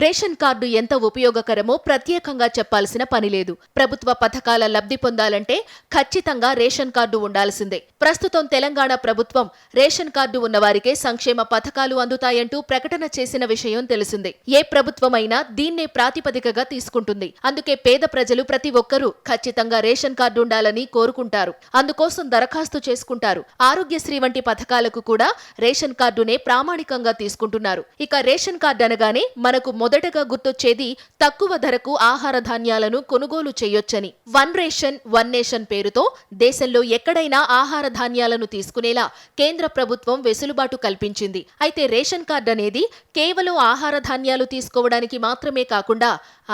Ration card ఎంత ఉపయోగకరమో ప్రత్యేకంగా చెప్పాల్సిన పనిలేదు. ప్రభుత్వ పథకాల లబ్ధి పొందాలంటే ఖచ్చితంగా రేషన్ కార్డు ఉండాల్సిందే. ప్రస్తుతం తెలంగాణ ప్రభుత్వం రేషన్ కార్డు ఉన్నవారికే సంక్షేమ పథకాలు అందుతాయంటూ ప్రకటన చేసిన విషయం తెలిసిందే. ఏ ప్రభుత్వమైనా దీన్నే ప్రాతిపదికగా తీసుకుంటుంది. అందుకే పేద ప్రజలు ప్రతి ఒక్కరూ ఖచ్చితంగా రేషన్ కార్డు ఉండాలని కోరుకుంటారు. అందుకోసం దరఖాస్తు చేసుకుంటారు. ఆరోగ్యశ్రీ వంటి పథకాలకు కూడా రేషన్ కార్డునే ప్రామాణికంగా తీసుకుంటున్నారు. ఇక రేషన్ కార్డు అనగానే మనకు మొదటగా గుర్తొచ్చేది తక్కువ ధరకు ఆహార ధాన్యాలను కొనుగోలు చేయొచ్చని. వన్ రేషన్ వన్ నేషన్ పేరుతో దేశంలో ఎక్కడైనా ఆహార ధాన్యాలను తీసుకునేలా కేంద్ర ప్రభుత్వం వెసులుబాటు కల్పించింది. అయితే రేషన్ కార్డు అనేది కేవలం ఆహార ధాన్యాలు తీసుకోవడానికి మాత్రమే కాకుండా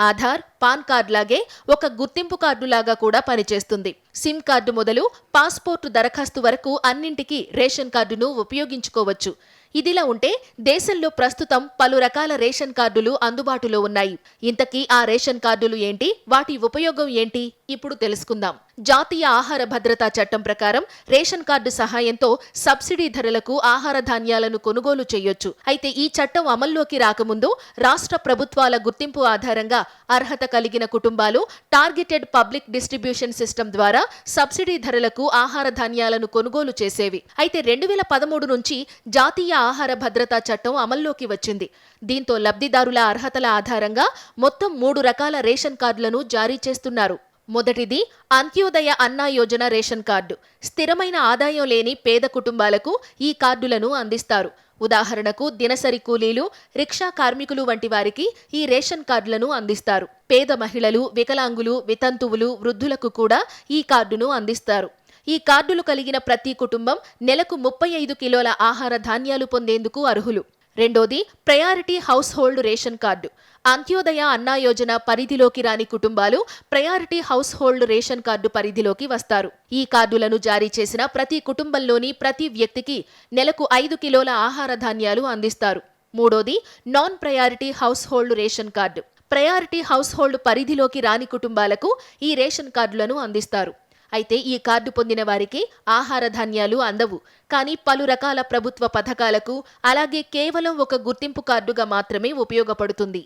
ఆధార్, పాన్ కార్డు లాగే ఒక గుర్తింపు కార్డులాగా కూడా పనిచేస్తుంది. సిమ్ కార్డు మొదలు పాస్పోర్టు దరఖాస్తు వరకు అన్నింటికీ రేషన్ కార్డును ఉపయోగించుకోవచ్చు. ఇదిలా ఉంటే దేశంలో ప్రస్తుతం పలు రకాల రేషన్ కార్డులు అందుబాటులో ఉన్నాయి. ఇంతకీ ఆ రేషన్ కార్డులు ఏంటి, వాటి ఉపయోగం ఏంటి ఇప్పుడు తెలుసుకుందాం. జాతీయ ఆహార భద్రతా చట్టం ప్రకారం రేషన్ కార్డు సహాయంతో సబ్సిడీ ధరలకు ఆహార ధాన్యాలను కొనుగోలు చేయొచ్చు. అయితే ఈ చట్టం అమల్లోకి రాకముందు రాష్ట్ర ప్రభుత్వాల గుర్తింపు ఆధారంగా అర్హత కలిగిన కుటుంబాలు టార్గెటెడ్ పబ్లిక్ డిస్ట్రిబ్యూషన్ సిస్టమ్ ద్వారా సబ్సిడీ ధరలకు ఆహార ధాన్యాలను కొనుగోలు చేసేవి. అయితే 2013 నుంచి జాతీయ ఆహార భద్రతా చట్టం అమల్లోకి వచ్చింది. దీంతో లబ్ధిదారుల అర్హతల ఆధారంగా మొత్తం 3 రకాల రేషన్ కార్డులను జారీ చేస్తున్నారు. మొదటిది అంత్యోదయ అన్న యోజన రేషన్ కార్డు. స్థిరమైన ఆదాయం లేని పేద కుటుంబాలకు ఈ కార్డులను అందిస్తారు. ఉదాహరణకు దినసరి కూలీలు, రిక్షా కార్మికులు వంటి వారికి ఈ రేషన్ కార్డులను అందిస్తారు. పేద మహిళలు, వికలాంగులు, వితంతువులు, వృద్ధులకు కూడా ఈ కార్డును అందిస్తారు. ఈ కార్డులు కలిగిన ప్రతి కుటుంబం నెలకు 35 కిలోల ఆహార ధాన్యాలు పొందేందుకు అర్హులు. రెండోది priority house hold ration card. Antyodaya అన్నా యోజన పరిధిలోకి రాని కుటుంబాలు priority house hold ration card పరిధిలోకి వస్తారు. ఈ కార్డులను జారీ చేసిన ప్రతి కుటుంబంలోని ప్రతి వ్యక్తికి నెలకు 5 కిలోల ఆహార ధాన్యాలు అందిస్తారు. మూడోది non priority house hold ration card. Priority house hold పరిధిలోకి రాని కుటుంబాలకు ఈ రేషన్ కార్డులను అందిస్తారు. అయితే ఈ కార్డు పొందిన వారికి ఆహార ధాన్యాలు అందవు. కానీ పలు రకాల ప్రభుత్వ పథకాలకు అలాగే కేవలం ఒక గుర్తింపు కార్డుగా మాత్రమే ఉపయోగపడుతుంది.